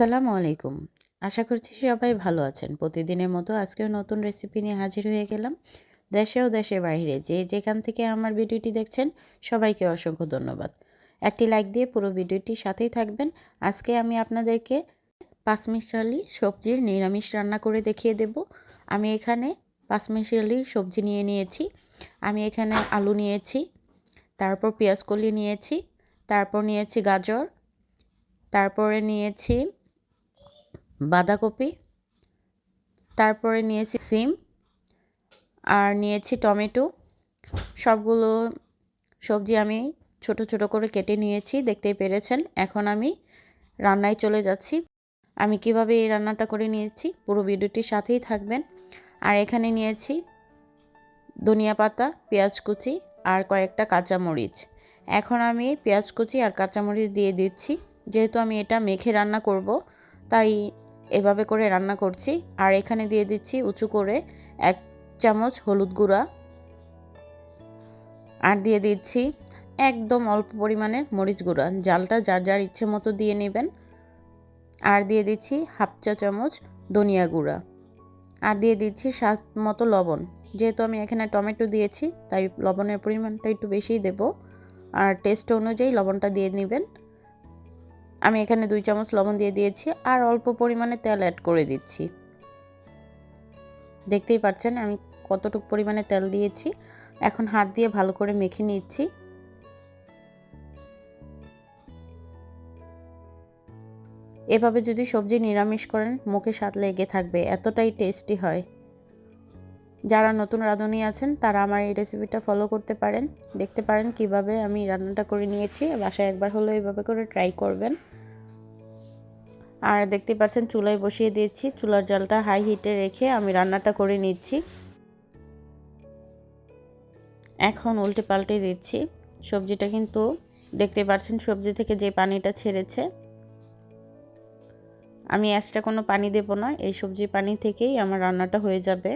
আসসালামু আলাইকুম। আশা করছি সবাই ভালো আছেন। প্রতিদিনের মতো আজকেও নতুন রেসিপি নিয়ে হাজির হয়ে গেলাম। দেশে ও দেশের বাইরে যে যেখান থেকে আমার ভিডিওটি দেখছেন সবাইকে অসংখ্য ধন্যবাদ। একটি লাইক দিয়ে পুরো ভিডিওটির সাথেই থাকবেন। আজকে আমি আপনাদেরকে পাঁচমিশালি সবজির নিরামিষ রান্না করে দেখিয়ে দেব। আমি এখানে পাঁচমিশালি সবজি নিয়ে নিয়েছি। আমি এখানে আলু নিয়েছি, তারপর পেঁয়াজ কলি নিয়েছি, তারপর নিয়েছি গাজর, তারপরে নিয়েছি বাঁধাকপি, তারপরে নিয়েছি সিম আর নিয়েছি টমেটো। সবগুলো সবজি আমি ছোট ছোট করে কেটে নিয়েছি, দেখতেই পেরেছেন। এখন আমি রান্নায় চলে যাচ্ছি। আমি কিভাবে এই রান্নাটা করে নিয়েছি পুরো ভিডিওটির সাথেই থাকবেন। আর এখানে নিয়েছি ধনিয়া পাতা, পেঁয়াজ কুচি আর কয়েকটা কাঁচামরিচ। এখন আমি পেঁয়াজ কুচি আর কাঁচামরিচ দিয়ে দিচ্ছি। যেহেতু আমি এটা মেখে রান্না করব, তাই এভাবে করে রান্না করছি। আর এখানে দিয়ে দিচ্ছি উঁচু করে 1 চামচ হলুদ গুঁড়া, আর দিয়ে দিচ্ছি একদম অল্প পরিমাণে মরিচ গুঁড়া। জালটা যার যার ইচ্ছে মতো দিয়ে নেবেন। আর দিয়ে দিচ্ছি 1/2 চা চামচ ধনিয়া গুঁড়া, আর দিয়ে দিচ্ছি স্বাদ মতো লবণ। যেহেতু আমি এখানে টমেটো দিয়েছি তাই লবণের পরিমাণটা একটু বেশিই দেব, আর টেস্ট অনুযায়ী লবণটা দিয়ে নেবেন। আমি এখানে 2 চামচ লবণ দিয়ে দিয়েছি আর অল্প পরিমাণে তেল অ্যাড করে দিচ্ছি। দেখতেই পাচ্ছেন আমি কতটুকু পরিমাণে তেল দিয়েছি। এখন হাত দিয়ে ভালো করে মেখে নিচ্ছি। এভাবে যদি সবজি নিরামিষ করেন মুখে স্বাদ লেগে থাকবে, এতটাই টেস্টি হয়। যারা নতুন রাঁধুনি আছেন তারা আমার এই রেসিপিটা ফলো করতে পারেন, দেখতে পারেন কিভাবে আমি রান্নাটা করে নিয়েছি। বাসায় একবার হলো এভাবে করে ট্রাই করবেন। আর দেখতে পাচ্ছেন চুলায় বসিয়ে দিয়েছি। চুলার জালটা হাই হিটে রেখে আমি রান্নাটা করে নিচ্ছি। এখন উল্টে পাল্টে দিচ্ছি। সবজিটা কিন্তু দেখতে পাচ্ছেন সবজি থেকে যে পানিটা ছেড়েছে। আমি এক্সট্রা কোনো পানি দেব না, এই সবজির পানি থেকেই আমার রান্নাটা হয়ে যাবে।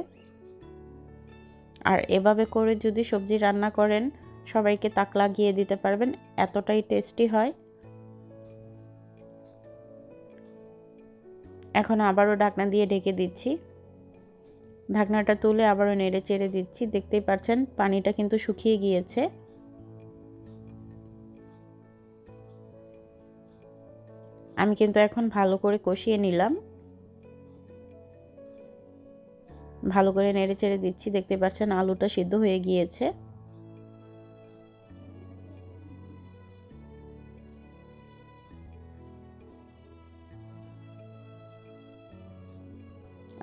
আর এভাবে করে যদি সবজি রান্না করেন সবাইকে তাক লাগিয়ে দিতে পারবেন, এতটাই টেস্টি হয়। এখন আবারও ঢাকনা দিয়ে ঢেকে দিচ্ছি। ঢাকনাটা তুলে আবারও নেড়ে চেড়ে দিচ্ছি। দেখতেই পাচ্ছেন পানিটা কিন্তু শুকিয়ে গিয়েছে। আমি কিন্তু এখন ভালো করে কষিয়ে নিলাম। ভালো করে নেড়ে চেড়ে দিচ্ছি। দেখতে পাচ্ছেন আলুটা সিদ্ধ হয়ে গিয়েছে।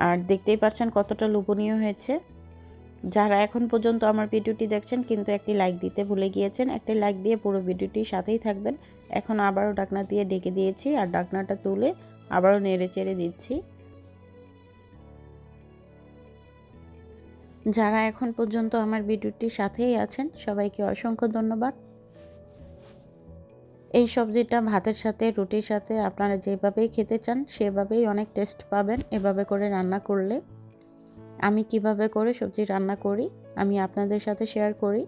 আর দেখতেই পাচ্ছেন কতটা লোভনীয় হয়েছে। যারা এখন পর্যন্ত আমার ভিডিওটি দেখছেন কিন্তু একটি লাইক দিতে ভুলে গিয়েছেন, একটি লাইক দিয়ে পুরো ভিডিওটির সাথেই থাকবেন। এখন আবারও ঢাকনা দিয়ে ঢেকে দিয়েছি আর ঢাকনাটা তুলে আবারও নেড়ে চেড়ে দিচ্ছি। যারা এখন পর্যন্ত আমার ভিডিওটির সাথেই আছেন সবাইকে অসংখ্য ধন্যবাদ। এই সবজিটা ভাতের সাথে, রুটির সাথে আপনারা যেভাবেই খেতে চান সেভাবেই অনেক টেস্ট পাবেন এভাবে করে রান্না করলে। আমি কিভাবে করে সবজি রান্না করি আমি আপনাদের সাথে শেয়ার করি।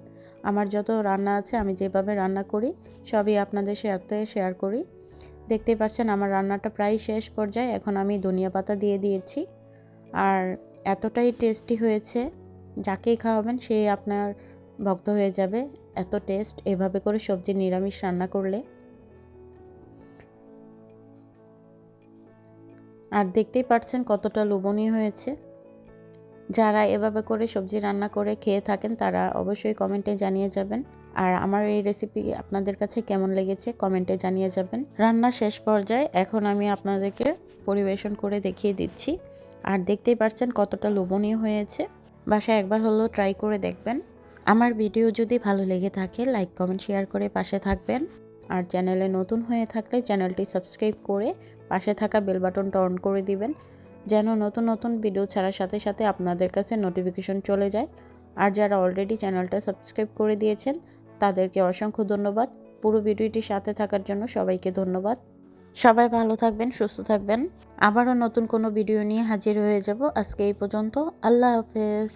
আমার যত রান্না আছে আমি যেভাবে রান্না করি সবই আপনাদের সাথে শেয়ার করি। দেখতেই পাচ্ছেন আমার রান্নাটা প্রায় শেষ পর্যায়ে। এখন আমি ধনিয়া পাতা দিয়ে দিয়েছি। আর এতটাই টেস্টি হয়েছে, যাকেই খাওয়াবেন সে আপনার ভক্ত হয়ে যাবে। এত টেস্ট এভাবে করে সবজি নিরামিষ রান্না করলে। আর দেখতেই পাচ্ছেন কতটা লোভনীয় হয়েছে। যারা এভাবে করে সবজি রান্না করে খেয়ে থাকেন তারা অবশ্যই কমেন্টে জানিয়ে যাবেন। আর আমার এই রেসিপি আপনাদের কাছে কেমন লেগেছে কমেন্টে জানিয়ে যাবেন। রান্না শেষ পর্যায়ে এখন আমি আপনাদেরকে পরিবেশন করে দেখিয়ে দিচ্ছি। আর দেখতেই পাচ্ছেন কতটা লোভনীয় হয়েছে। বাসায় একবার হলেও ট্রাই করে দেখবেন। আমার ভিডিও যদি ভালো লেগে থাকে লাইক কমেন্ট শেয়ার করে পাশে থাকবেন। আর চ্যানেলে নতুন হয়ে থাকলে চ্যানেলটি সাবস্ক্রাইব করে পাশে থাকা বেল বাটনটা অন করে দিবেন, যেন নতুন নতুন ভিডিও ছাড়ার সাথে সাথে আপনাদের কাছে নোটিফিকেশন চলে যায়। আর যারা অলরেডি চ্যানেলটা সাবস্ক্রাইব করে দিয়েছেন তাদেরকে অসংখ্য ধন্যবাদ। পুরো ভিডিওটির সাথে থাকার জন্য সবাইকে ধন্যবাদ। সবাই ভালো থাকবেন, সুস্থ থাকবেন। আবারও নতুন কোনো ভিডিও নিয়ে হাজির হয়ে যাব। আজকে এই পর্যন্ত। আল্লাহ হাফেজ।